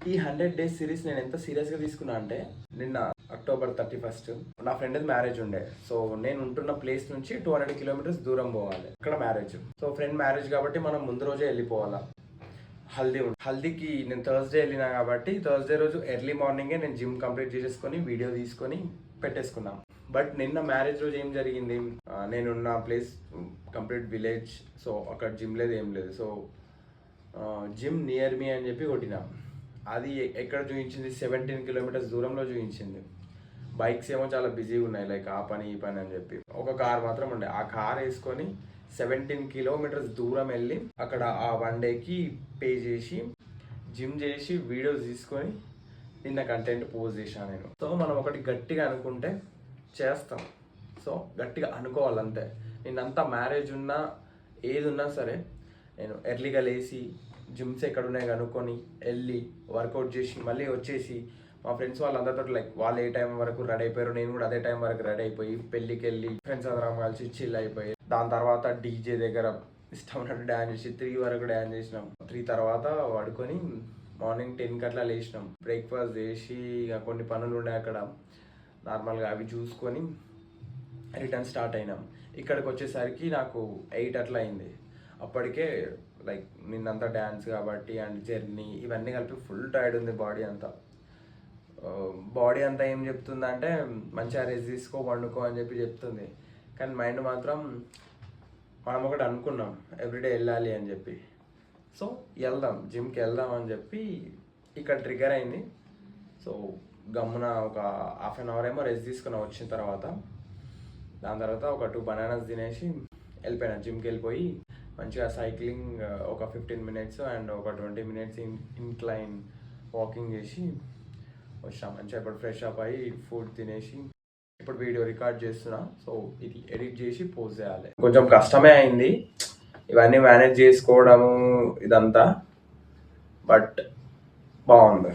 ఈ 100 days series నేను ఎంత సీరియస్గా తీసుకున్నా అంటే నిన్న అక్టోబర్ 31 నా ఫ్రెండ్ మ్యారేజ్ ఉండే. సో నేను ఉంటున్న ప్లేస్ నుంచి 200 కిలోమీటర్స్ దూరం పోవాలి, ఇక్కడ మ్యారేజ్. సో ఫ్రెండ్ మ్యారేజ్ కాబట్టి మనం ముందు రోజే వెళ్ళిపోవాలా. హల్దీకి నేను థర్స్డే వెళ్ళినా కాబట్టి థర్స్డే రోజు ఎర్లీ మార్నింగే నేను జిమ్ కంప్లీట్ చేసేసుకొని వీడియో తీసుకొని పెట్టేసుకున్నాం. బట్ నిన్న మ్యారేజ్ రోజు ఏం జరిగింది, నేనున్న ప్లేస్ కంప్లీట్ విలేజ్. సో అక్కడ జిమ్ లేదు, ఏం లేదు. సో జిమ్ నియర్ మీ అని చెప్పి కొట్టినాం. అది ఎక్కడ చూపించింది, 17 కిలోమీటర్స్ దూరంలో చూపించింది. బైక్స్ ఏమో చాలా బిజీగా ఉన్నాయి, లైక్ ఆ పని ఈ పని అని చెప్పి. ఒక కార్ మాత్రం ఉండే. ఆ కార్ వేసుకొని 17 కిలోమీటర్స్ దూరం వెళ్ళి అక్కడ ఆ 1 డేకి పే చేసి జిమ్ చేసి వీడియోస్ తీసుకొని నిన్న కంటెంట్ పోస్ట్ చేశాను నేను. సో మనం ఒకటి గట్టిగా అనుకుంటే చేస్తాం. సో గట్టిగా అనుకోవాలంతే. నిన్నంతా మ్యారేజ్ ఉన్నా ఏది ఉన్నా సరే నేను ఎర్లీగా లేచి జిమ్స్ ఎక్కడ ఉన్నాయి కనుక్కొని వెళ్ళి వర్కౌట్ చేసి మళ్ళీ వచ్చేసి మా ఫ్రెండ్స్ వాళ్ళందరితో లైక్ వాళ్ళు ఏ టైం వరకు రెడీ అయిపోయారు, నేను కూడా అదే టైం వరకు రెడీ అయిపోయి పెళ్ళికి వెళ్ళి ఫ్రెండ్స్ అందరం కలిసి చిల్ అయిపోయి దాని తర్వాత డీజే దగ్గర ఇష్టం ఉన్నట్టు డ్యాన్స్ చేసి 3 వరకు డ్యాన్స్ చేసినాం. 3 తర్వాత పడుకొని మార్నింగ్ 10కి అట్లా లేచినాం. బ్రేక్ఫాస్ట్ చేసి ఇక కొన్ని పనులు ఉండే అక్కడ నార్మల్గా అవి చూసుకొని రిటర్న్ స్టార్ట్ అయినాం. ఇక్కడికి వచ్చేసరికి నాకు 8 అట్లా అయింది. అప్పటికే లైక్ నిన్నంతా డ్యాన్స్ కాబట్టి అండ్ జర్నీ ఇవన్నీ కలిపి ఫుల్ టైర్డ్ ఉంది బాడీ అంతా. బాడీ అంతా ఏం చెప్తుందంటే మంచిగా రెస్ట్ తీసుకో, వండుకో అని చెప్పి చెప్తుంది. కానీ మైండ్ మాత్రం మనం ఒకటి అనుకున్నాం ఎవ్రీడే వెళ్ళాలి అని చెప్పి. సో వెళ్దాం, జిమ్కి వెళ్దాం అని చెప్పి ఇక్కడ ట్రిగర్ అయింది. సో గమ్మున ఒక హాఫ్ అన్ అవర్ ఏమో రెస్ట్ తీసుకున్నాం వచ్చిన తర్వాత. దాని తర్వాత ఒక 2 బనానాస్ తినేసి వెళ్ళిపోయినా. జిమ్కి వెళ్ళిపోయి మంచిగా సైక్లింగ్ ఒక 15 మినిట్స్ అండ్ ఒక 20 మినిట్స్ ఇన్క్లైన్ వాకింగ్ చేసి వచ్చాం. మంచిగా ఇప్పుడు ఫ్రెష్ అప్ అయ్యి ఫుడ్ తినేసి ఇప్పుడు వీడియో రికార్డ్ చేస్తున్నా. సో ఇది ఎడిట్ చేసి పోస్ట్ చేయాలి. కొంచెం కష్టమే అయింది ఇవన్నీ మేనేజ్ చేసుకోవడము ఇదంతా, బట్ బాగుంది.